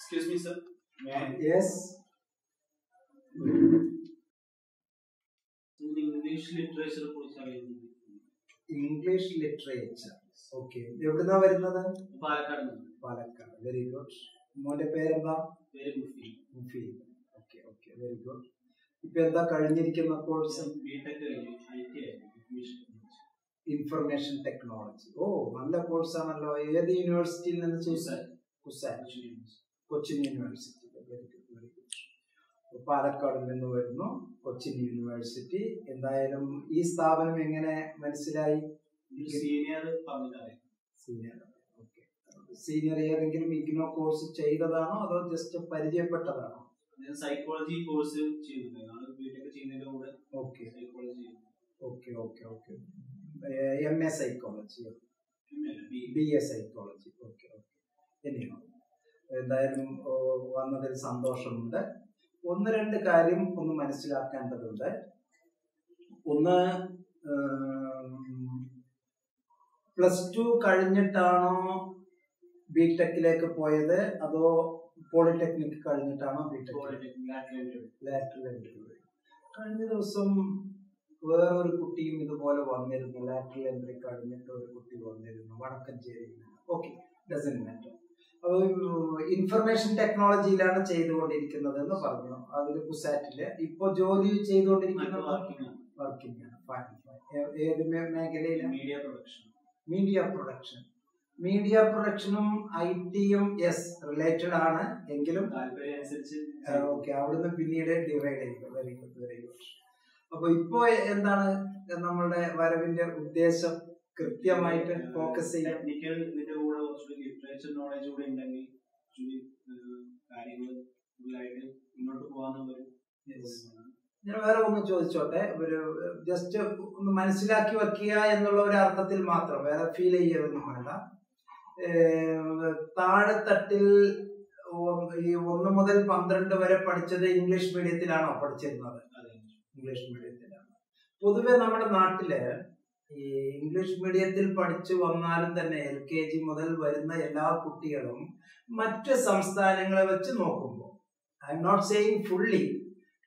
Excuse me, sir. Yes. English literature English literature. Okay. എവിടുന്നാ വരുന്നത്? Palakkad. Palakkad. Very good. മോന്റെ പേരെന്താ? Mufi. Mufi. Okay okay very good. ഇപ്പൊ എന്താ കഴിഞ്ഞിരിക്കുന്ന കോഴ്സ്? Information technology. ഓ നല്ല കോഴ്സാണല്ലോ. ഏത് യൂണിവേഴ്സിറ്റിയിൽ നിന്ന് ചെയ്തത്? Cochin university. Very good very good. Palakkad നിന്ന് വരുന്നു, കൊച്ചിൻ യൂണിവേഴ്സിറ്റി. എന്തായാലും ഈ സ്ഥാപനം എങ്ങനെ മനസ്സിലായി? സീനിയർ. ഓക്കെ. സീനിയർ ഏതെങ്കിലും ഇഗ്നോ കോഴ്സ് ചെയ്തതാണോ അതോ ജസ്റ്റ് പരിചയപ്പെട്ടതാണോ? സൈക്കോളജി കോഴ്സ് ചെയ്യുന്നുണ്ട്. Okay okay okay okay. MA psychology, BA psychology. Okay okay. ഇനിയോ എന്തായാലും വന്നതിൽ സന്തോഷമുണ്ട്. ഒന്ന് രണ്ട് കാര്യം ഒന്ന് മനസ്സിലാക്കേണ്ടതുണ്ട്. ഒന്ന്, +2 കഴിഞ്ഞിട്ടാണോ ബിടെക്കിലേക്ക് പോയത് അതോ പോളിടെക്നിക് കഴിഞ്ഞിട്ടാണോ ബിടെക്? Lateral entry. കഴിഞ്ഞ ദിവസം വേറൊരു കുട്ടിയും ഇതുപോലെ വന്നിരുന്നു. ലാറ്ററൽ എൻട്രി കഴിഞ്ഞിട്ട് ഒരു കുട്ടി വന്നിരുന്നു വടക്കഞ്ചേരിയിൽ. Okay, doesn't matter. അപ്പോൾ ഇൻഫർമേഷൻ ടെക്നോളജിയിലാണ് ചെയ്തുകൊണ്ടിരിക്കുന്നത് എന്ന് പറഞ്ഞു. അതിൽ കുസാറ്റില് ഇപ്പൊ ജോലി ചെയ്തുകൊണ്ടിരിക്കുന്ന വർക്കിംഗ് ആണ്. ഏത് മേഖലയിലാണ്? മീഡിയ പ്രൊഡക്ഷനും IT-യും റിലേറ്റഡ് ആണ്. എങ്കിലും ഓക്കെ, അവിടുന്ന് പിന്നീട് ഡിവൈഡ് ചെയ്തു. Very good very good. അപ്പൊ ഇപ്പോ എന്താണ് നമ്മളുടെ വരവിന്റെ ഉദ്ദേശം? കൃത്യമായിട്ട് ഫോക്കസ് ചെയ്യാം. ലിറ്ററേച്ചർ നോളജ് കൂടെ ഉണ്ടെങ്കിൽ കാര്യങ്ങൾ മുന്നോട്ട് പോകാൻ. ഞാൻ വേറെ ഒന്ന് ചോദിച്ചോട്ടെ? ഒരു ജസ്റ്റ് ഒന്ന് മനസ്സിലാക്കി വെക്കുക എന്നുള്ള ഒരു അർത്ഥത്തിൽ മാത്രം, വേറെ ഫീൽ ചെയ്യൊന്നും വേണ്ട. താഴെത്തട്ടിൽ ഈ 1 മുതൽ 12 വരെ പഠിച്ചത് ഇംഗ്ലീഷ് മീഡിയത്തിലാണോ പഠിച്ചിരുന്നത്? ഇംഗ്ലീഷ് മീഡിയത്തിലാണ്. പൊതുവെ നമ്മുടെ നാട്ടില് ഈ ഇംഗ്ലീഷ് മീഡിയത്തിൽ പഠിച്ചു വന്നാലും തന്നെ LKG മുതൽ വരുന്ന എല്ലാ കുട്ടികളും മറ്റ് സംസ്ഥാനങ്ങളെ വെച്ച് നോക്കുമ്പോൾ, I am not saying fully,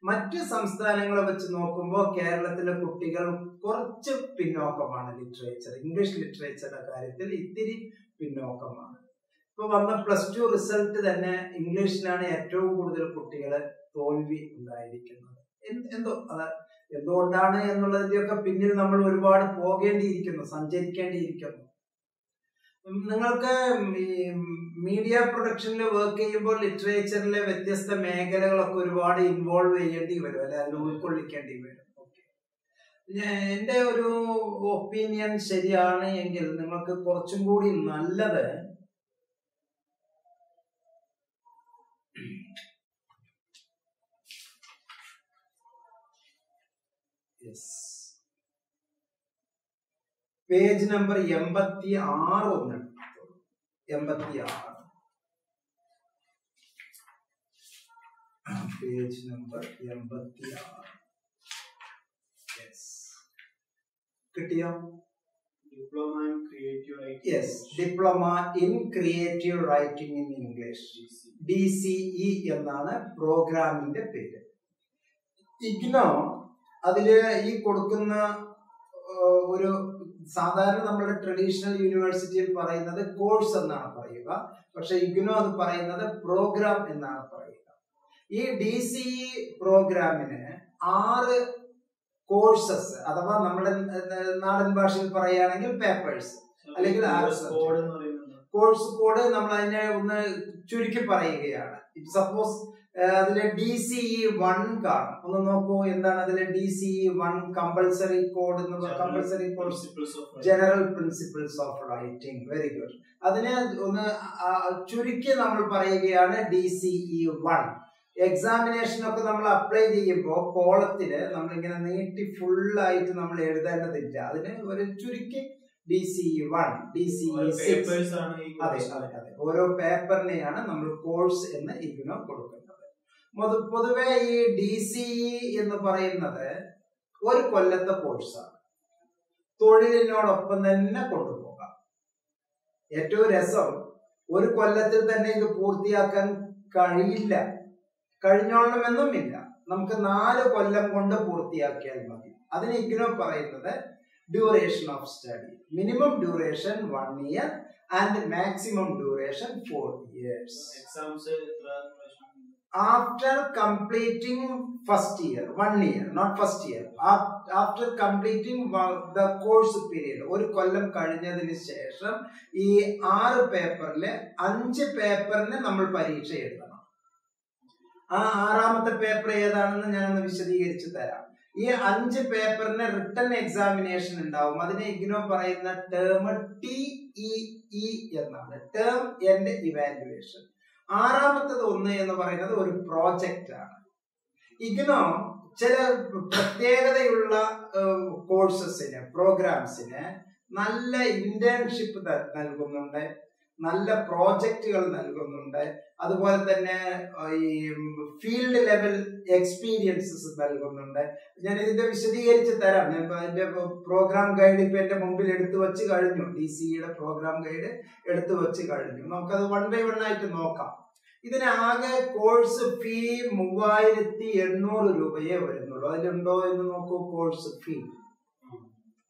മറ്റ് സംസ്ഥാനങ്ങളെ വെച്ച് നോക്കുമ്പോൾ കേരളത്തിലെ കുട്ടികൾ കുറച്ച് പിന്നോക്കമാണ്. ഇംഗ്ലീഷ് ലിറ്ററേച്ചറുടെ കാര്യത്തിൽ ഇത്തിരി പിന്നോക്കമാണ്. ഇപ്പൊ വന്ന +2 റിസൾട്ട് തന്നെ ഇംഗ്ലീഷിലാണ് ഏറ്റവും കൂടുതൽ കുട്ടികളെ തോൽവി ഉണ്ടായിരിക്കുന്നത്. എന്തുകൊണ്ടാണ് എന്നുള്ളതിന്റെയൊക്കെ പിന്നിൽ നമ്മൾ ഒരുപാട് പോകേണ്ടിയിരിക്കുന്നു, സഞ്ചരിക്കേണ്ടിയിരിക്കുന്നു. നിങ്ങൾക്ക് ഈ മീഡിയ പ്രൊഡക്ഷനിൽ വർക്ക് ചെയ്യുമ്പോൾ ലിറ്ററേച്ചറിലെ വ്യത്യസ്ത മേഖലകളൊക്കെ ഒരുപാട് ഇൻവോൾവ് ചെയ്യേണ്ടി വരും, അല്ലെ? അതിൽ ഉൾക്കൊള്ളിക്കേണ്ടി വരും. ഓക്കെ, എന്റെ ഒരു ഒപ്പീനിയൻ ശരിയാണ് എങ്കിൽ നിങ്ങൾക്ക് കുറച്ചും കൂടി നല്ലത് പേജ് നമ്പർ 86 ഒന്ന് 86, പേജ് നമ്പർ 86. കിട്ടിയോ? Diploma in creative writing in English, DCE എന്നാണ് പ്രോഗ്രാമിന്റെ പേര്. ഇഗ്നോ അതില് ഈ കൊടുക്കുന്ന ഒരു സാധാരണ നമ്മുടെ ട്രഡീഷണൽ യൂണിവേഴ്സിറ്റിയിൽ പറയുന്നത് കോഴ്സ് എന്നാണ് പറയുക. പക്ഷെ ഇഗ്നോ അത് പറയുന്നത് പ്രോഗ്രാം എന്നാണ് പറയുക. ഈ DCE പ്രോഗ്രാമിന് 6 കോഴ്സസ്, അഥവാ നമ്മുടെ നാടൻ ഭാഷയിൽ പറയുകയാണെങ്കിൽ പേപ്പേഴ്സ് അല്ലെങ്കിൽ കോഴ്സ് കോഡ്, നമ്മൾ അതിനെ ഒന്ന് ചുരുക്കി പറയുകയാണ്. സപ്പോസ് അതിലെ DCE 1 കാണും. ഒന്ന് നോക്കൂ, എന്താണ് അതിലെ DCE 1? Compulsory code, compulsory course, general principles of writing. Very good. അതിനെ ഒന്ന് ചുരുക്കി നമ്മൾ പറയുകയാണ് DCE 1. എക്സാമിനേഷൻ ഒക്കെ നമ്മൾ അപ്ലൈ ചെയ്യുമ്പോൾ കോളത്തില് നമ്മളിങ്ങനെ നീട്ടി ഫുള്ളായിട്ട് നമ്മൾ എഴുതേണ്ടതില്ല. അതിന് ഒരു ചുരുക്കി DCE 1, DCE 6. അതെ അതെ അതെ, ഓരോ പേപ്പറിനെയാണ് നമ്മൾ കോഴ്സ് എന്ന് ഇഗ്നോ കൊടുക്കുന്നത്. പൊതുവെ ഈ DCE എന്ന് പറയുന്നത് ഒരു കൊല്ലത്തെ കോഴ്സാണ്. തൊഴിലിനോടൊപ്പം തന്നെ കൊണ്ടുപോകാം. ഏറ്റവും രസം, ഒരു കൊല്ലത്തിൽ തന്നെ ഇത് പൂർത്തിയാക്കാൻ കഴിയില്ല, കഴിഞ്ഞോളണമെന്നും ഇല്ല. നമുക്ക് 4 കൊല്ലം കൊണ്ട് പൂർത്തിയാക്കിയാൽ മതി. അതിന് ഇഗ്നോ പറയുന്നത് duration of study, minimum duration 1 year and maximum duration 4 years. Exams After completing first year, 1 year, not first year. After completing the course period, ഒരു കൊല്ലം കഴിഞ്ഞതിന് ശേഷം ഈ 6 പേപ്പറിലെ 5 പേപ്പറിന് നമ്മൾ പരീക്ഷ എഴുതണം. ആ 6ാമത്തെ പേപ്പർ ഏതാണെന്ന് ഞാനൊന്ന് വിശദീകരിച്ചു തരാം. ഈ 5 പേപ്പറിന് റിട്ടൺ എക്സാമിനേഷൻ ഉണ്ടാവും. അതിനെ ഇഗ്നോ പറയുന്ന ടേം TEE എന്നാണ്, ടേം ആൻഡ് ഇവാലുവേഷൻ. 6ാമത്തത് 1 എന്ന് പറയുന്നത് ഒരു പ്രോജക്റ്റ് ആണ്. ഇഗ്നോ ചില പ്രത്യേകതയുള്ള കോഴ്സസിന്, പ്രോഗ്രാംസിന് നല്ല ഇന്റേൺഷിപ്പ് നൽകുന്നുണ്ട്, നല്ല പ്രോജക്റ്റുകൾ നൽകുന്നുണ്ട്, അതുപോലെ തന്നെ ഈ ഫീൽഡ് ലെവൽ എക്സ്പീരിയൻസസ് നൽകുന്നുണ്ട്. ഞാൻ ഇതിന്റെ വിശദീകരിച്ച് തരാം. ഞാൻ അതിന്റെ പ്രോഗ്രാം ഗൈഡ് ഇപ്പൊ എന്റെ മുമ്പിൽ എടുത്തു വെച്ച് കഴിഞ്ഞു. DCEയുടെ പ്രോഗ്രാം ഗൈഡ് എടുത്തു വെച്ച് കഴിഞ്ഞു. നമുക്കത് 1 by 1 ആയിട്ട് നോക്കാം. ഇതിന് ആകെ കോഴ്സ് ഫീ 3800 രൂപയെ വരുന്നുള്ളൂ. അതിലുണ്ടോ എന്ന് നോക്കൂ. കോഴ്സ് ഫീ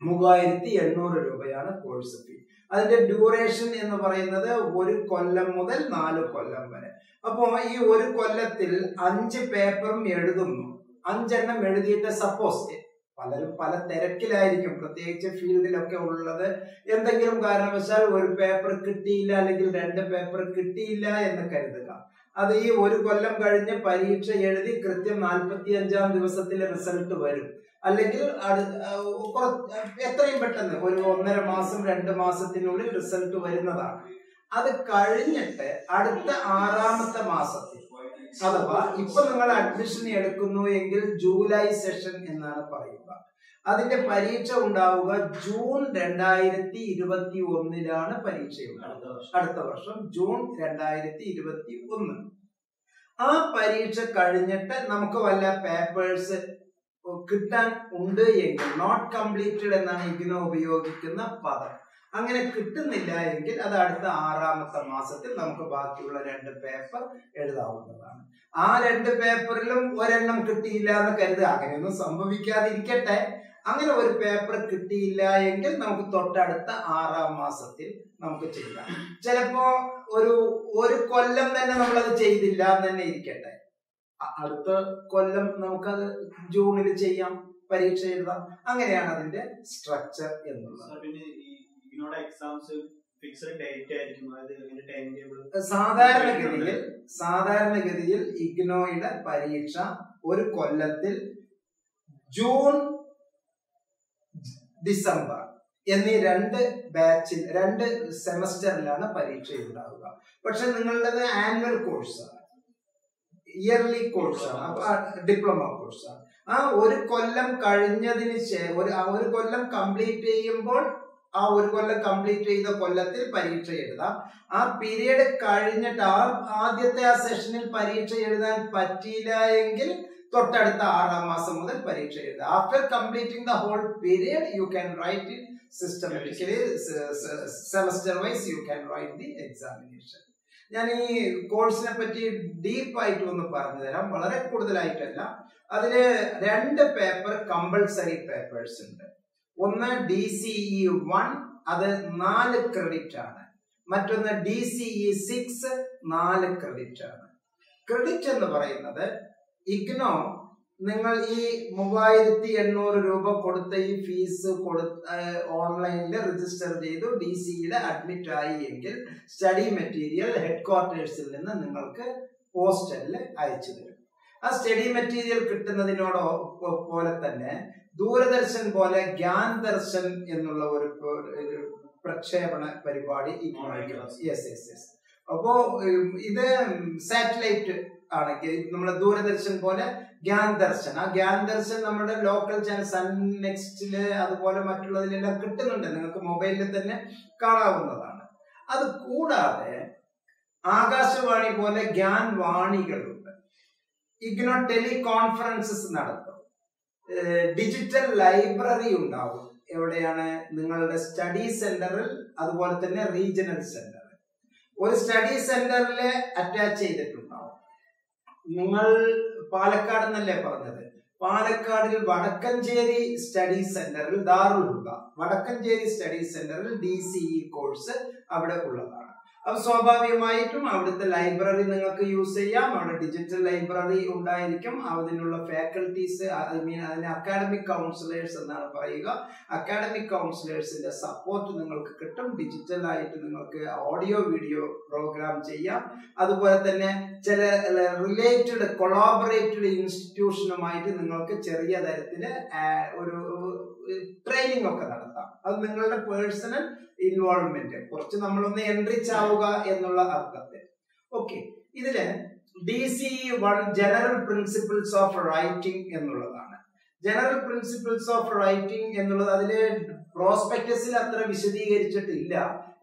3800 രൂപയാണ് കോഴ്സ് ഫീ. അതിന്റെ ഡ്യൂറേഷൻ എന്ന് പറയുന്നത് 1 കൊല്ലം മുതൽ 4 കൊല്ലം വരെ. അപ്പോ ഈ 1 കൊല്ലത്തിൽ 5 പേപ്പറും എഴുതുന്നു. 5 എണ്ണം എഴുതിയിട്ട് സപ്പോസ് പലരും പല തിരക്കിലായിരിക്കും, പ്രത്യേകിച്ച് ഫീൽഡിലൊക്കെ ഉള്ളത്. എന്തെങ്കിലും കാരണവശാൽ ഒരു പേപ്പർ കിട്ടിയില്ല, അല്ലെങ്കിൽ 2 പേപ്പർ കിട്ടിയില്ല എന്ന് കരുതുക. അത് ഈ 1 കൊല്ലം കഴിഞ്ഞ് പരീക്ഷ എഴുതി കൃത്യം 45ാം ദിവസത്തിലെ റിസൾട്ട് വരും. അല്ലെങ്കിൽ എത്രയും പെട്ടെന്ന് ഒരു 1.5 മാസം 2 മാസത്തിനുള്ളിൽ റിസൾട്ട് വരുന്നതാണ്. അത് കഴിഞ്ഞിട്ട് അടുത്ത 6ാമത്തെ മാസത്തിൽ, അഥവാ ഇപ്പൊ നിങ്ങൾ അഡ്മിഷൻ എടുക്കുന്നു എങ്കിൽ ജൂലൈ സെഷൻ എന്നാണ് പറയുക. അതിന്റെ പരീക്ഷ ഉണ്ടാവുക ജൂൺ 2021 പരീക്ഷ ഉണ്ടാവുക. അടുത്ത വർഷം ജൂൺ 2021. ആ പരീക്ഷ കഴിഞ്ഞിട്ട് നമുക്ക് വല്ല പേപ്പേഴ്സ് കിട്ടാൻ ഉണ്ട് എങ്കിൽ, നോട്ട് കംപ്ലീറ്റഡ് എന്നാണ് ഇഗ്നോ ഉപയോഗിക്കുന്ന പദം. അങ്ങനെ കിട്ടുന്നില്ല എങ്കിൽ അത് അടുത്ത 6ാമത്തെ മാസത്തിൽ നമുക്ക് ബാക്കിയുള്ള 2 പേപ്പർ എഴുതാവുന്നതാണ്. ആ 2 പേപ്പറിലും ഒരെണ്ണം കിട്ടിയില്ല എന്ന് കരുതുക. അങ്ങനെയൊന്നും സംഭവിക്കാതിരിക്കട്ടെ. അങ്ങനെ ഒരു പേപ്പർ കിട്ടിയില്ല എങ്കിൽ നമുക്ക് തൊട്ടടുത്ത 6ാം മാസത്തിൽ നമുക്ക് ചെയ്യാം. ചിലപ്പോ ഒരു കൊല്ലം തന്നെ നമ്മളത് ചെയ്തില്ല എന്ന് തന്നെ ഇരിക്കട്ടെ, അടുത്ത കൊല്ലം നമുക്കത് ജൂണിൽ ചെയ്യാം, പരീക്ഷ എഴുതാം. അങ്ങനെയാണ് അതിന്റെ സ്ട്രക്ചർ എന്നുള്ളത്. സാധാരണഗതിയിൽ ഇഗ്നോയുടെ പരീക്ഷ 1 കൊല്ലത്തിൽ ജൂൺ, ഡിസംബർ എന്നീ 2 ബാച്ചിൽ 2 സെമസ്റ്ററിലാണ് പരീക്ഷ ഉണ്ടാവുക. പക്ഷെ നിങ്ങളുടേത് ആനുവൽ കോഴ്സാണ്, ഇയർലി കോഴ്സാണ്, ഡിപ്ലോമ കോഴ്സാണ്. ആ 1 കൊല്ലം കഴിഞ്ഞതിന് ശേഷം, 1 കൊല്ലം കംപ്ലീറ്റ് ചെയ്യുമ്പോൾ ആ 1 കൊല്ലം കംപ്ലീറ്റ് ചെയ്ത കൊല്ലത്തിൽ പരീക്ഷ എഴുതാം. ആ പീരീഡ് കഴിഞ്ഞിട്ട് ആദ്യത്തെ ആ സെഷനിൽ പരീക്ഷ എഴുതാൻ പറ്റിയില്ല എങ്കിൽ തൊട്ടടുത്ത 6ാം മാസം മുതൽ പരീക്ഷ എഴുതാം. After completing the whole period you can write in systematically, semester wise you can write the examination. ഞാൻ ഈ കോഴ്സിനെ പറ്റി ഡീപ്പായിട്ട് ഒന്ന് പറഞ്ഞു തരാം, വളരെ കൂടുതലായിട്ടല്ല. അതില് 2 പേപ്പർ കമ്പൾസറി പേപ്പേഴ്സ് ഉണ്ട്. ഒന്ന് DCE 1, അത് 4 ക്രെഡിറ്റ് ആണ്. മറ്റൊന്ന് DCE 6, 4 ക്രെഡിറ്റ് ആണ്. ക്രെഡിറ്റ് എന്ന് പറയുന്നത് ഇഗ്നോ നിങ്ങൾ ഈ 3800 രൂപ കൊടുത്ത ഈ ഫീസ് ഓൺലൈനിൽ രജിസ്റ്റർ ചെയ്തു DCEയുടെ അഡ്മിറ്റ് ആയി എങ്കിൽ സ്റ്റഡി മെറ്റീരിയൽ ഹെഡ് ക്വാർട്ടേഴ്സിൽ നിന്ന് നിങ്ങൾക്ക് പോസ്റ്റലിൽ അയച്ചു തരും. ആ സ്റ്റഡി മെറ്റീരിയൽ കിട്ടുന്നതിനോട് പോലെ തന്നെ ദൂരദർശൻ പോലെ ഗ്യാൻ ദർശൻ എന്നുള്ള ഒരു പ്രക്ഷേപണ പരിപാടി അപ്പോ ഇത് സാറ്റലൈറ്റ് ആണെങ്കിൽ നമ്മുടെ ദൂരദർശൻ പോലെ ഗ്യാൻ ദർശൻ, ആ ഗ്യാൻ ദർശൻ നമ്മുടെ ലോക്കൽ ചാനൽ സൺ നെക്സ്റ്റില് അതുപോലെ മറ്റുള്ളതിലെല്ലാം കിട്ടുന്നുണ്ട്, നിങ്ങൾക്ക് മൊബൈലിൽ തന്നെ കാണാവുന്നതാണ്. അത് കൂടാതെ ആകാശവാണി പോലെ ഗ്യാൻ വാണികളുണ്ട്. ഇഗ്നോ ടെലികോൺഫറൻസസ് നടത്തും. ഡിജിറ്റൽ ലൈബ്രറി ഉണ്ടാവും. എവിടെയാണ്? നിങ്ങളുടെ സ്റ്റഡി സെന്ററിൽ, അതുപോലെ തന്നെ റീജിയണൽ സെന്ററിൽ. ഒരു സ്റ്റഡി സെന്ററിൽ അറ്റാച്ച് ചെയ്തിട്ടുണ്ടാവും. നിങ്ങൾ പാലക്കാട് എന്നല്ലേ പറഞ്ഞത്? പാലക്കാടിൽ വടക്കഞ്ചേരി സ്റ്റഡി സെന്ററിൽ ദാറുൽ ഹുദ വടക്കഞ്ചേരി സ്റ്റഡി സെന്ററിൽ DCE കോഴ്സ് അവിടെ ഉള്ളതാണ്. അപ്പൊ സ്വാഭാവികമായിട്ടും അവിടുത്തെ ലൈബ്രറി നിങ്ങൾക്ക് യൂസ് ചെയ്യാം. അവിടെ ഡിജിറ്റൽ ലൈബ്രറി ഉണ്ടായിരിക്കും. അതിനുള്ള ഫാക്കൽറ്റീസ്, അതിന് അക്കാഡമിക് കൗൺസിലേഴ്സ് എന്നാണ് പറയുക. അക്കാഡമിക് കൗൺസിലേഴ്സിന്റെ സപ്പോർട്ട് നിങ്ങൾക്ക് കിട്ടും. ഡിജിറ്റൽ ആയിട്ട് നിങ്ങൾക്ക് ഓഡിയോ വീഡിയോ പ്രോഗ്രാം ചെയ്യാം. അതുപോലെ തന്നെ ചില റിലേറ്റഡ് കൊളാബറേറ്റഡ് ഇൻസ്റ്റിറ്റ്യൂഷനുമായിട്ട് നിങ്ങൾക്ക് ചെറിയ തരത്തില് ഒരു ട്രെയിനിങ് ഒക്കെ നടത്താം. അത് നിങ്ങളുടെ പേഴ്സണൽ ഇൻവോൾവ്മെന്റ്, കുറച്ച് നമ്മളൊന്ന് എൻറിച്ച് ആവുക എന്നുള്ള അർത്ഥത്തിൽ. ഓക്കെ, ഇതില് DCE 1 general principles of writing എന്നുള്ളതാണ്. ജനറൽ പ്രിൻസിപ്പിൾസ് ഓഫ് റൈറ്റിംഗ് എന്നുള്ളത് അതില് പ്രോസ്പെക്ടസിൽ അത്ര വിശദീകരിച്ചിട്ടില്ല,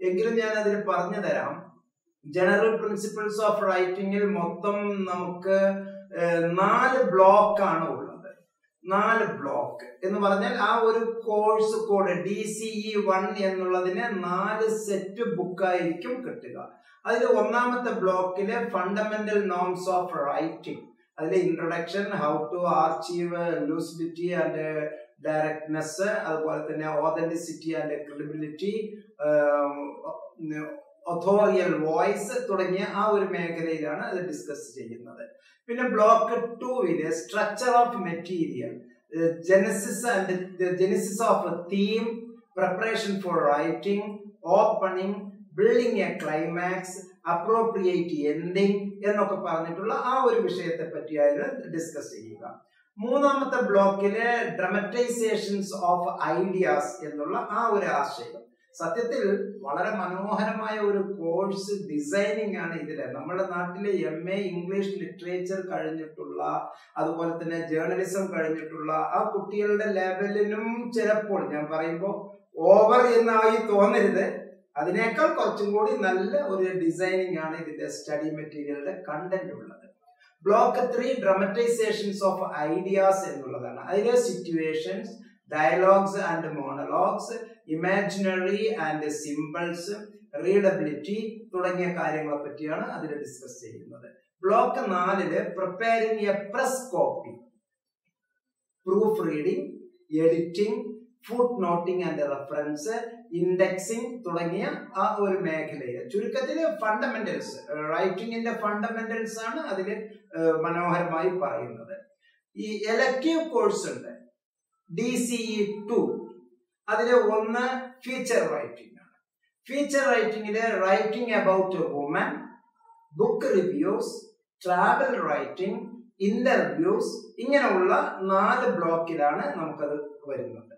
എങ്കിലും ഞാൻ അതിൽ പറഞ്ഞു തരാം. ജനറൽ പ്രിൻസിപ്പിൾസ് ഓഫ് റൈറ്റിംഗിൽ മൊത്തം നമുക്ക് 4 ബ്ലോക്കാണ് ഉള്ളത്. 4 ബ്ലോക്ക് എന്ന് പറഞ്ഞാൽ ആ ഒരു കോഴ്സ് കോഡ് DCE 1 എന്നുള്ളതിന് 4 സെറ്റ് ബുക്കായിരിക്കും കിട്ടുക. അതിൽ ഒന്നാമത്തെ ബ്ലോക്കില് ഫണ്ടമെന്റൽ നോംസ് ഓഫ് റൈറ്റിംഗ്, അതിൽ introduction, how to achieve lucidity and directness, അതുപോലെ തന്നെ authenticity and credibility, authorial voice തുടങ്ങിയ ആ ഒരു മേഖലയിലാണ് അത് ഡിസ്കസ് ചെയ്യുന്നത്. പിന്നെ block 2 structure of material, genesis of theme, preparation for writing, opening, building a climax, appropriate ending എന്നൊക്കെ പറഞ്ഞിട്ടുള്ള ആ ഒരു വിഷയത്തെ പറ്റിയായിരുന്നു ഡിസ്കസ് ചെയ്യുക. മൂന്നാമത്തെ ബ്ലോക്കില് ഡ്രമറ്റൈസേഷൻസ് ഓഫ് ഐഡിയാസ് എന്നുള്ള ആ ഒരു ആശയം. സത്യത്തിൽ വളരെ മനോഹരമായ ഒരു കോഴ്സ് ഡിസൈനിങ് ആണ് ഇതില്. നമ്മുടെ നാട്ടിലെ MA ഇംഗ്ലീഷ് ലിറ്ററേച്ചർ കഴിഞ്ഞിട്ടുള്ള, അതുപോലെ തന്നെ ജേർണലിസം കഴിഞ്ഞിട്ടുള്ള ആ കുട്ടികളുടെ ലെവലിനും ചിലപ്പോൾ, ഞാൻ പറയുമ്പോൾ ഓവർ എന്നായി തോന്നരുത്, അതിനേക്കാൾ കുറച്ചും കൂടി നല്ല ഒരു ഡിസൈനിങ് ആണ് ഇതിന്റെ സ്റ്റഡി മെറ്റീരിയലിന്റെ കണ്ടന്റ് ഉള്ളത്. ബ്ലോക്ക് 3 ഡ്രമറ്റൈസേഷൻസ് ഓഫ് ഐഡിയാസ് എന്നുള്ളതാണ്. അതിലെ situations, dialogues and monologues, imaginary and symbols, readability തുടങ്ങിയ കാര്യങ്ങളെ പറ്റിയാണ് അതിൽ ഡിസ്കസ് ചെയ്യുന്നത്. Block 4 preparing a press copy, proof reading, editing, foot noting and reference, indexing തുടങ്ങിയ ആ ഒരു മേഖലയിൽ ചുരുക്കത്തിൽ ഫണ്ടമെന്റൽസ്, റൈറ്റിംഗിന്റെ ഫണ്ടമെന്റൽസ് ആണ് അതിൽ മനോഹരമായി പറയുന്നത്. ഈ എലക്റ്റീവ് കോഴ്സ് ഉണ്ട് DCE 2, അതിലെ 1 ഫീച്ചർ റൈറ്റിംഗ് ആണ്. ഫീച്ചർ റൈറ്റിംഗില് writing about a woman, book reviews, travel writing, interviews, ഇങ്ങനെയുള്ള 4 ബ്ലോക്കിലാണ് നമുക്കത് വരുന്നത്.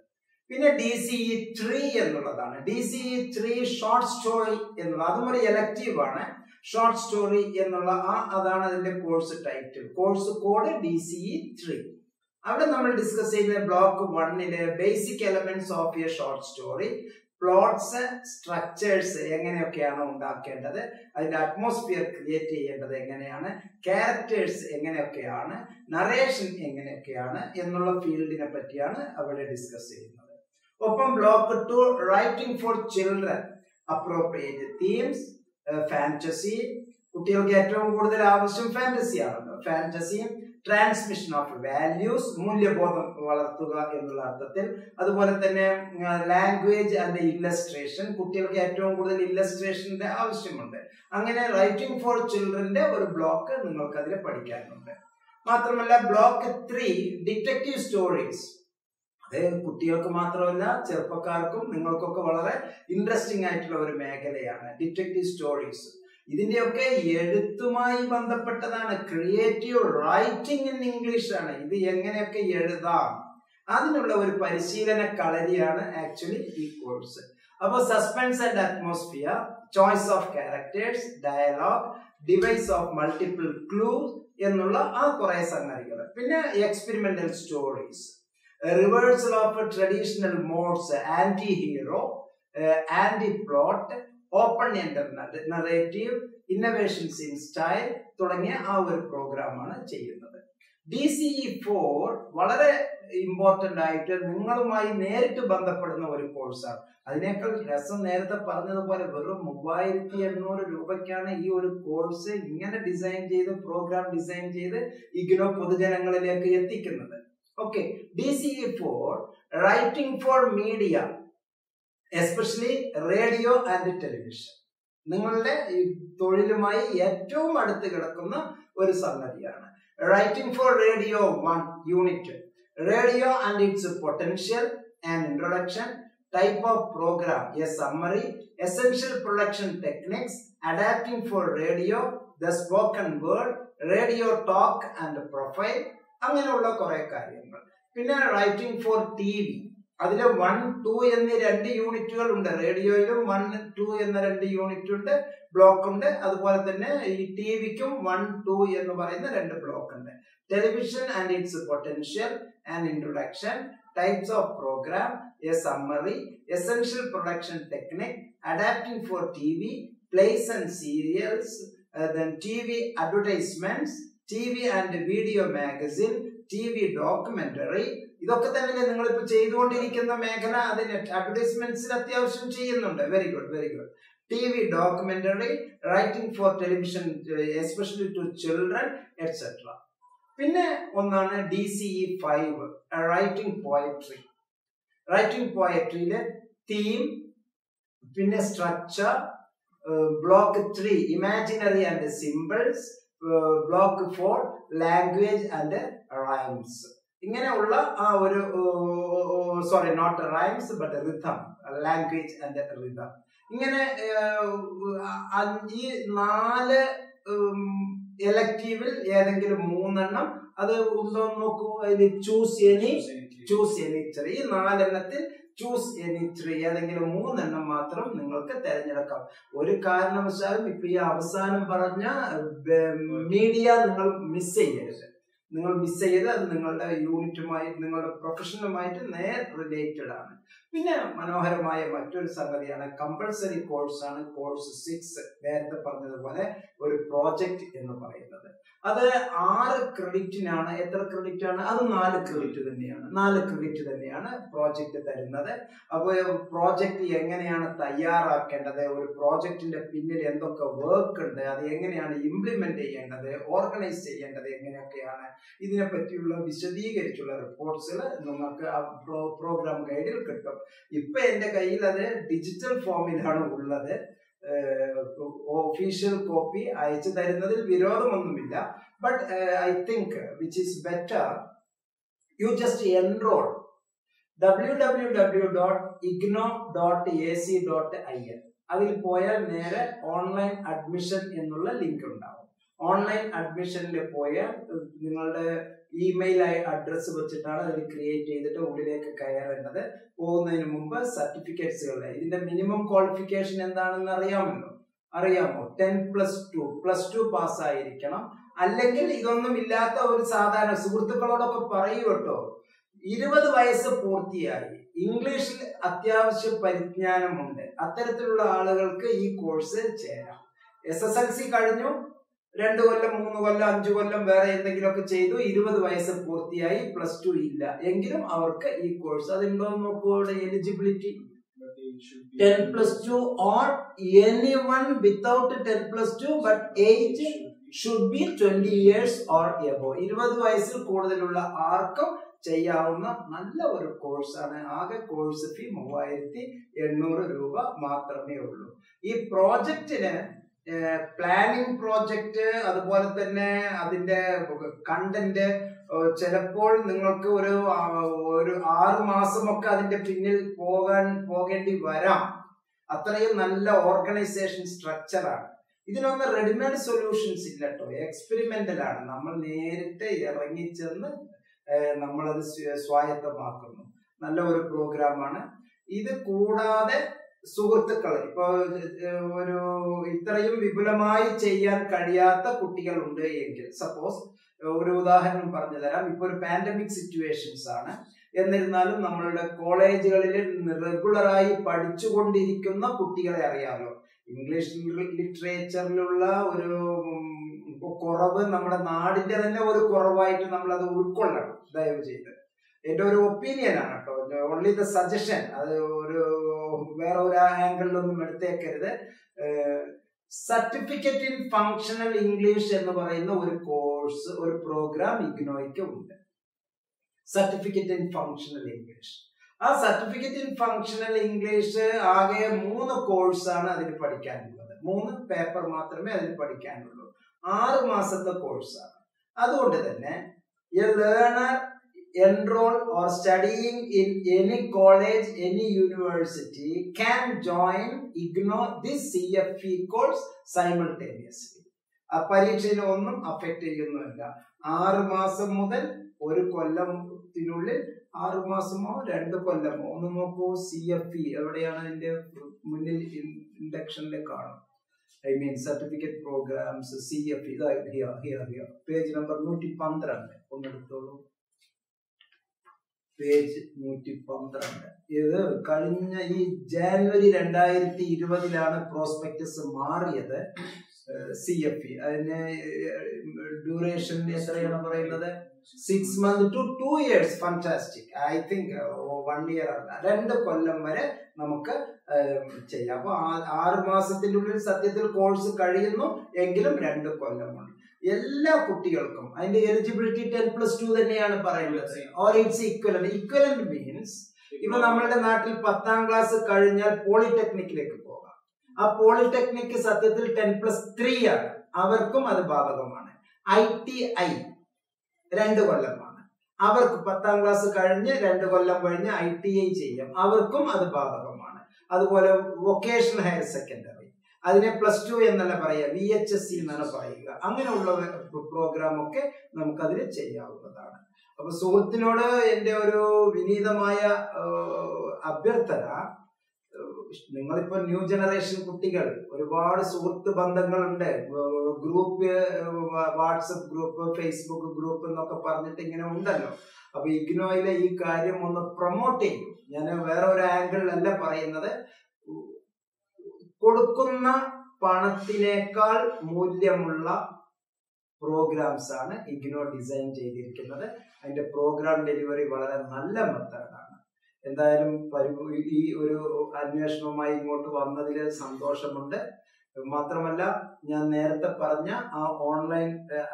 പിന്നെ DCE 3 എന്നുള്ളതാണ്. DCE 3 ഷോർട്ട് സ്റ്റോറി എന്നുള്ള, അതും ഒരു എലക്റ്റീവ് ആണ്. ഷോർട്ട് സ്റ്റോറി എന്നുള്ള അതാണ് അതിന്റെ course title. Course code DCE 3. അവിടെ നമ്മൾ ഡിസ്കസ് ചെയ്ത block 1 basic elements of A short story, plots, structures എങ്ങനെയൊക്കെയാണ് ഉണ്ടാക്കേണ്ടത്, അതിന്റെ അറ്റ്മോസ്ഫിയർ ക്രിയേറ്റ് ചെയ്യേണ്ടത് എങ്ങനെയാണ്, ക്യാരക്ടേഴ്സ് എങ്ങനെയൊക്കെയാണ്, നറേഷൻ എങ്ങനെയൊക്കെയാണ് എന്നുള്ള ഫീൽഡിനെ പറ്റിയാണ് അവിടെ ഡിസ്കസ് ചെയ്യുന്നത്. ഒപ്പം block 2 writing for children, appropriate themes, fantasy, കുട്ടികൾക്ക് ഏറ്റവും കൂടുതൽ ആവശ്യം ഫാന്റസി ആണല്ലോ, ഫാന്റസി, ട്രാൻസ്മിഷൻ ഓഫ് വാല്യൂസ്, മൂല്യബോധം വളർത്തുക എന്നുള്ള അർത്ഥത്തിൽ. അതുപോലെ തന്നെ ലാംഗ്വേജ് ആൻഡ് ഇല്ലസ്ട്രേഷൻ, കുട്ടികൾക്ക് ഏറ്റവും കൂടുതൽ ഇല്ലസ്ട്രേഷന്റെ ആവശ്യമുണ്ട്. അങ്ങനെ റൈറ്റിംഗ് ഫോർ ചിൽഡ്രന്റെ ഒരു ബ്ലോക്ക് നിങ്ങൾക്ക് അതിൽ പഠിക്കാനുണ്ട്. മാത്രമല്ല ബ്ലോക്ക് 3 ഡിറ്റക്റ്റീവ് സ്റ്റോറീസ്, അത് കുട്ടികൾക്ക് മാത്രമല്ല ചെറുപ്പക്കാർക്കും നിങ്ങൾക്കൊക്കെ വളരെ ഇൻട്രസ്റ്റിംഗ് ആയിട്ടുള്ള ഒരു മേഖലയാണ് ഡിറ്റക്റ്റീവ് സ്റ്റോറീസ്. ഇതിന്റെയൊക്കെ എഴുത്തുമായി ബന്ധപ്പെട്ടതാണ്. ക്രിയേറ്റീവ് റൈറ്റിംഗ് ഇൻ ഇംഗ്ലീഷ് ആണ്. ഇത് എങ്ങനെയൊക്കെ എഴുതാം അതിനുള്ള ഒരു പരിശീലന കളരിയാണ് ആക്ച്വലി ഈ കോഴ്സ്. അപ്പൊ suspense and atmosphere, choice of characters, dialogue, device of multiple clues എന്നുള്ള ആ കുറെ സംഗതികൾ. പിന്നെ experimental stories, reversal of traditional modes, anti hero, anti plot, open internet narrative, innovations in style തുടങ്ങിയ ആ ഒരു പ്രോഗ്രാമാണ് ചെയ്യുന്നത്. DCE 4 വളരെ ഇമ്പോർട്ടന്റ് ആയിട്ട് നിങ്ങളുമായി നേരിട്ട് ബന്ധപ്പെടുന്ന ഒരു കോഴ്സാണ്. അതിനേക്കാൾ രസം നേരത്തെ പറഞ്ഞതുപോലെ വെറും 3800 രൂപയ്ക്കാണ് ഈ ഒരു കോഴ്സ് ഇങ്ങനെ ഡിസൈൻ ചെയ്ത് പ്രോഗ്രാം ഡിസൈൻ ചെയ്ത് ഇഗ്നോ പൊതുജനങ്ങളിലേക്ക് എത്തിക്കുന്നത്. Okay, DCE for writing for media, especially radio and television, നിങ്ങളുടെ തൊഴിലുമായി ഏറ്റവും അടുത്ത് കിടക്കുന്ന ഒരു സംഗതിയാണ്. Writing for radio 1 unit, radio and it's potential and introduction, type of program, a summary, essential production techniques, adapting for radio, the spoken word, radio talk and profile, അങ്ങനെയുള്ള കുറെ കാര്യങ്ങൾ. പിന്നെ റൈറ്റിംഗ് ഫോർ TV, അതിൽ 1, 2 എന്നീ 2 യൂണിറ്റുകൾ ഉണ്ട്. റേഡിയോയിലും 1, 2 എന്ന 2 unit ഉണ്ട്, ബ്ലോക്ക് ഉണ്ട്. അതുപോലെ തന്നെ ഈ TVക്കും 1, 2 എന്ന് പറയുന്ന 2 ബ്ലോക്ക് ഉണ്ട്. Television and it's potential and introduction, types of program, a summary, essential production technique, adapting for TV, plays and serials, then TV advertisements, TV and video magazine, TV documentary. ഇതൊക്കെ തന്നെ നിങ്ങൾ ഇപ്പോൾ ചെയ്തുകൊണ്ടിരിക്കുന്ന മേഖല. അതിന് അഡ്വർടൈസ്മെന്റ്സിൽ അത്യാവശ്യം ചെയ്യുന്നുണ്ട്. Very good, very good. TV documentary, writing for television, especially to children, etc. പിന്നെ ഒന്നാണ് DCE 5, റൈറ്റിംഗ് പോയട്രി. റൈറ്റിംഗ് പോയട്രിയിലെ തീം, പിന്നെ structure, block 3 imaginary and symbols, block 4 language and rhymes. ഇങ്ങനെയുള്ള ആ ഒരു sorry not rhymes but rhythm, language and rhythm. ഇങ്ങനെ ഈ 4 എലക്റ്റീവിൽ ഏതെങ്കിലും 3 എണ്ണം അത് ഉണ്ടോ നോക്കൂ. അതിൽ ചൂസ് എനി, ചൂസ് എനി 3, ഈ 4 എണ്ണത്തിൽ ചൂസ് എനി 3 ഏതെങ്കിലും 3 എണ്ണം മാത്രം നിങ്ങൾക്ക് തിരഞ്ഞെടുക്കാം. ഒരു കാരണവശാലും ഇപ്പൊ ഈ അവസാനം പറഞ്ഞ മീഡിയ നിങ്ങൾ മിസ് ചെയ്യരുത്. നിങ്ങൾ മിസ് ചെയ്ത് അത് നിങ്ങളുടെ യൂണിറ്റുമായി, നിങ്ങളുടെ പ്രൊഫഷനുമായിട്ട് നേർ റിലേറ്റഡ് ആണ്. പിന്നെ മനോഹരമായ മറ്റൊരു സംഗതിയാണ് കമ്പൾസറി കോഴ്സാണ് കോഴ്സ് 6. നേരത്തെ പറഞ്ഞതുപോലെ ഒരു പ്രോജക്റ്റ് എന്ന് പറയുന്നത്. അത് 6 ക്രെഡിറ്റിനാണ്. എത്ര ക്രെഡിറ്റ് ആണ്? അത് 4 ക്രെഡിറ്റ് തന്നെയാണ്. 4 ക്രെഡിറ്റ് തന്നെയാണ് പ്രോജക്റ്റ് തരുന്നത്. അപ്പോൾ പ്രോജക്റ്റ് എങ്ങനെയാണ് തയ്യാറാക്കേണ്ടത്, ഒരു പ്രോജക്റ്റിന്റെ പിന്നിൽ എന്തൊക്കെ വർക്ക് ഉണ്ട്, അത് എങ്ങനെയാണ് ഇംപ്ലിമെന്റ് ചെയ്യേണ്ടത്, ഓർഗനൈസ് ചെയ്യേണ്ടത് എങ്ങനെയൊക്കെയാണ്, ഇതിനെ പറ്റിയുള്ള വിശദീകരിച്ചുള്ള റിപ്പോർട്ട്സുകൾ നിങ്ങൾക്ക് ആ പ്രോഗ്രാം ഗൈഡിൽ കിട്ടും. ഇപ്പൊ എന്റെ കയ്യിൽ അത് ഡിജിറ്റൽ ഫോമിലാണ് ഉള്ളത്. ഒഫീഷ്യൽ കോപ്പി അയച്ചു തരുന്നതിൽ വിരോധമൊന്നുമില്ല. But I think which is better you just enrol www.igno.ac.in. അതിൽ പോയാൽ നേരെ ഓൺലൈൻ അഡ്മിഷൻ എന്നുള്ള ലിങ്ക് ഉണ്ടാവും. ഓൺലൈൻ അഡ്മിഷനിൽ പോയാൽ നിങ്ങളുടെ ഇമെയിൽ അഡ്രസ് വെച്ചിട്ടാണ് അതിൽ ക്രിയേറ്റ് ചെയ്തിട്ട് ഉള്ളിലേക്ക് കയറേണ്ടത്. പോകുന്നതിന് മുമ്പ് സർട്ടിഫിക്കറ്റ്സുകൾ, ഇതിന്റെ മിനിമം ക്വാളിഫിക്കേഷൻ എന്താണെന്ന് അറിയാമോ? 10+2 +2 പാസ്സായിരിക്കണം. അല്ലെങ്കിൽ ഇതൊന്നും ഇല്ലാത്ത ഒരു സാധാരണ, സുഹൃത്തുക്കളോടൊക്കെ പറയൂ കേട്ടോ, 20 വയസ്സ് പൂർത്തിയായി, ഇംഗ്ലീഷിൽ അത്യാവശ്യ പരിജ്ഞാനമുണ്ട്, അത്തരത്തിലുള്ള ആളുകൾക്ക് ഈ കോഴ്സ് ചേരാം. SSLC കഴിഞ്ഞു, 2 കൊല്ലം 3 കൊല്ലം 5 കൊല്ലം വേറെ എന്തെങ്കിലുമൊക്കെ ചെയ്തു, 20 വയസ്സ് പൂർത്തിയായി, +2 ഇല്ല എങ്കിലും അവർക്ക് ഈ കോഴ്സ് അതുണ്ടോ നോക്കൂ. Eligibility 10+2 or anyone without 10+2 but age should be 20 years or above. 20 വയസ്സിൽ കൂടുതലുള്ള ആർക്കും ചെയ്യാവുന്ന നല്ല ഒരു കോഴ്സാണ്. ആകെ കോഴ്സ് ഫീ 3800 രൂപ മാത്രമേ ഉള്ളൂ. ഈ പ്രോജക്റ്റിന് പ്ലാനിംഗ് പ്രോജക്റ്റ്, അതുപോലെ തന്നെ അതിന്റെ കണ്ടന്റ് ചിലപ്പോൾ നിങ്ങൾക്ക് ഒരു 6 മാസമൊക്കെ അതിന്റെ പിന്നിൽ പോകേണ്ടി വരാം. അത്രയും നല്ല ഓർഗനൈസേഷൻ സ്ട്രക്ചറാണ്. ഇതിനൊന്നും റെഡിമെയ്ഡ് സൊല്യൂഷൻസ് ഇല്ല കേട്ടോ, എക്സ്പെരിമെന്റൽ ആണ്. നമ്മൾ നേരിട്ട് ഇറങ്ങിച്ചെന്ന് നമ്മളത് സ്വായത്തമാക്കുന്നു. നല്ല ഒരു പ്രോഗ്രാമാണ്. ഇത് കൂടാതെ സുഹൃത്തുക്കൾ, ഇപ്പൊ ഒരു ഇത്രയും വിപുലമായി ചെയ്യാൻ കഴിയാത്ത കുട്ടികളുണ്ട് എങ്കിൽ, സപ്പോസ് ഒരു ഉദാഹരണം പറഞ്ഞു തരാം. ഇപ്പൊ ഒരു പാൻഡമിക് സിറ്റുവേഷൻസ് ആണ്, എന്നിരുന്നാലും നമ്മളുടെ കോളേജുകളിൽ റെഗുലറായി പഠിച്ചുകൊണ്ടിരിക്കുന്ന കുട്ടികളെ അറിയാമല്ലോ. ഇംഗ്ലീഷ് ലിറ്ററേച്ചറിലുള്ള ഒരു കുറവ് നമ്മുടെ നാടിന്റെ തന്നെ ഒരു കുറവായിട്ട് നമ്മൾ അത് ഉൾക്കൊള്ളണം ദയവ് ചെയ്ത്. എന്റെ ഒരു ഒപ്പീനിയൻ ആണ് കേട്ടോ, ഓൺലി ദ സജഷൻ. അത് ഒരു വേറെ ഒരു ആംഗിളിലൊന്നും എടുത്തേക്കരുത്. സർട്ടിഫിക്കറ്റ് ഇൻ ഫങ്ഷണൽ ഇംഗ്ലീഷ് എന്ന് പറയുന്ന ഒരു കോഴ്സ്, ഒരു പ്രോഗ്രാം ഇഗ്നോയ്ക്ക് ഉണ്ട്. Certificate in functional English. ആ സർട്ടിഫിക്കറ്റ് ഇൻ ഫങ്ഷണൽ ഇംഗ്ലീഷ് ആകെ 3 കോഴ്സാണ് അതിന് പഠിക്കാനുള്ളത്. 3 പേപ്പർ മാത്രമേ അതിന് പഠിക്കാനുള്ളൂ. 6 മാസത്തെ കോഴ്സാണ്. അതുകൊണ്ട് തന്നെ A learner enroll or studying in any college, any university can join IGNOU this CFE course simultaneously. ആ പരീക്ഷയിൽ ഒന്നും അഫക്ട് ചെയ്യുന്നില്ല. 6 മാസം മുതൽ 1 കൊല്ലത്തിനുള്ളിൽ, 6 മാസമോ 2 കൊല്ലമോ ഒന്ന് നോക്കൂ. CFE എവിടെയാണ്? അതിന്റെ മുന്നിൽ ഇൻഡക്ഷനിൽ കാണും. I mean certificate programs, CFE here page number 112 ഒന്നെടുത്തോളൂ. പേജ് 112. ഇത് കഴിഞ്ഞ ഈ ജാനുവരി 2020 പ്രോസ്പെക്ടസ് മാറിയത്. CFE അതിന് ഡ്യൂറേഷൻ എത്രയാണ് പറയുന്നത്? 6 months to 2 years. Fantastic. I think 1 year അല്ല, 2 കൊല്ലം വരെ നമുക്ക് ചെയ്യാം. അപ്പൊ 6 മാസത്തിനുള്ളിൽ സത്യത്തിൽ കോഴ്സ് കഴിയുന്നു എങ്കിലും 2 കൊല്ലമുണ്ട്. എല്ലാ കുട്ടികൾക്കും അതിന്റെ എലിജിബിലിറ്റി 10+2 തന്നെയാണ് പറയുന്നത്. Or its equivalent. Equivalent means ഇപ്പൊ നമ്മളുടെ നാട്ടിൽ 10ാം ക്ലാസ് കഴിഞ്ഞാൽ പോളിടെക്നിക്കിലേക്ക് പോകാം. ആ പോളിടെക്നിക് സത്യത്തിൽ 10+3 ആണ്. അവർക്കും അത് ബാധകമാണ്. ITI 2 കൊല്ലമാണ്. അവർക്ക് 10ാം ക്ലാസ് കഴിഞ്ഞ് 2 കൊല്ലം കഴിഞ്ഞ് ITI ചെയ്യാം. അവർക്കും അത് ബാധകമാണ്. അതുപോലെ വൊക്കേഷണൽ ഹയർ സെക്കൻഡറി, അതിനെ +2 എന്നല്ല പറയുക, VHSC എന്നാണ് പറയുക. അങ്ങനെയുള്ള പ്രോഗ്രാം ഒക്കെ നമുക്കതിൽ ചെയ്യാവുന്നതാണ്. അപ്പൊ സുഹൃത്തിനോട് എന്റെ ഒരു വിനീതമായ അഭ്യർത്ഥന, നിങ്ങളിപ്പോ ന്യൂ ജനറേഷൻ കുട്ടികൾ, ഒരുപാട് സുഹൃത്ത് ബന്ധങ്ങളുണ്ട്. Group, WhatsApp group, Facebook group എന്നൊക്കെ പറഞ്ഞിട്ട് ഇങ്ങനെ ഉണ്ടല്ലോ. അപ്പൊ ഇഗ്നോയിലെ ഈ കാര്യം ഒന്ന് പ്രൊമോട്ട് ചെയ്യും. ഞാൻ വേറെ ഒരു ആംഗിളിലല്ല പറയുന്നത്. കൊടുക്കുന്ന പണത്തിനേക്കാൾ മൂല്യമുള്ള പ്രോഗ്രാംസ് ആണ് ഇഗ്നോ ഡിസൈൻ ചെയ്തിരിക്കുന്നത്. അതിന്റെ പ്രോഗ്രാം ഡെലിവറി വളരെ നല്ല മെത്തേഡാണ്. എന്തായാലും ഈ ഒരു അന്വേഷണവുമായി ഇങ്ങോട്ട് വന്നതിൽ സന്തോഷമുണ്ട്. മാത്രമല്ല, ഞാൻ നേരത്തെ പറഞ്ഞ ആ ഓൺലൈൻ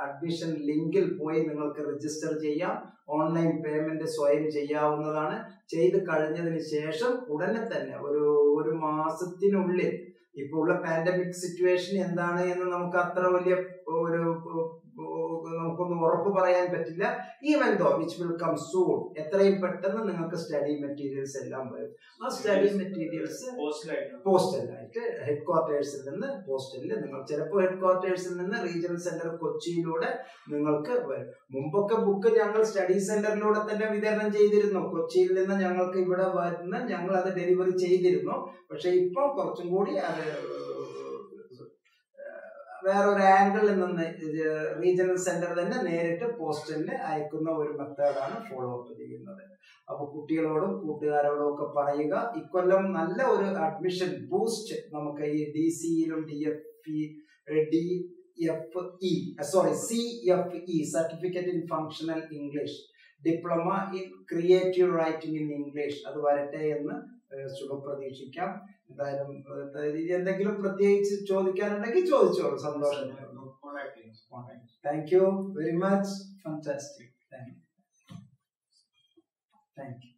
അഡ്മിഷൻ ലിങ്കിൽ പോയി നിങ്ങൾക്ക് രജിസ്റ്റർ ചെയ്യാം. ഓൺലൈൻ പേയ്മെന്റ് സ്വയം ചെയ്യാവുന്നതാണ്. ചെയ്ത് കഴിഞ്ഞതിന് ശേഷം ഉടനെ തന്നെ ഒരു മാസത്തിനുള്ളിൽ, ഇപ്പോൾ ഉള്ള പാൻഡമിക് സിറ്റുവേഷൻ എന്താണ് എന്ന് നമുക്ക് അത്ര വലിയ നമുക്കൊന്നും ഉറപ്പ് പറയാൻ പറ്റില്ല. Even though which will come soon, എത്രയും പെട്ടെന്ന് നിങ്ങൾക്ക് സ്റ്റഡി മെറ്റീരിയൽസ് എല്ലാം വരും. ആ സ്റ്റഡി മെറ്റീരിയൽസ് പോസ്റ്റലായിട്ട് ഹെഡ്ക്വാർട്ടേഴ്സിൽ നിന്ന് പോസ്റ്റലിൽ നിങ്ങൾ ചിലപ്പോൾ ഹെഡ്ക്വാർട്ടേഴ്സിൽ നിന്ന് റീജിയണൽ സെന്റർ കൊച്ചിയിലൂടെ നിങ്ങൾക്ക് വരും. മുമ്പൊക്കെ ബുക്ക് ഞങ്ങൾ സ്റ്റഡി സെന്ററിലൂടെ തന്നെ വിതരണം ചെയ്തിരുന്നു. കൊച്ചിയിൽ നിന്ന് ഞങ്ങൾക്ക് ഇവിടെ വരുന്ന ഞങ്ങൾ അത് ഡെലിവറി ചെയ്തിരുന്നു. പക്ഷെ ഇപ്പൊ കുറച്ചും കൂടി അത് വേറൊരു ആംഗിളിൽ നിന്ന് റീജിയണൽ സെന്റർ തന്നെ നേരിട്ട് പോസ്റ്റലിൽ അയക്കുന്ന ഒരു മെത്തേഡാണ് ഫോളോ അപ്പ് ചെയ്യുന്നത്. അപ്പൊ കുട്ടികളോടും കൂട്ടുകാരോടും ഒക്കെ പറയുക, ഇക്കൊല്ലം നല്ല ഒരു അഡ്മിഷൻ ബൂസ്റ്റ് നമുക്ക് ഈ DCEയിലും CFE certificate in functional English, diploma in creative writing in English അത് വരട്ടെ എന്ന് ശുഭപ്രതീക്ഷിക്കാം. എന്തായാലും എന്തെങ്കിലും പ്രത്യേകിച്ച് ചോദിക്കാനുണ്ടെങ്കിൽ ചോദിച്ചോളൂ. സന്തോഷം. Thank you very much. Fantastic. Thank you.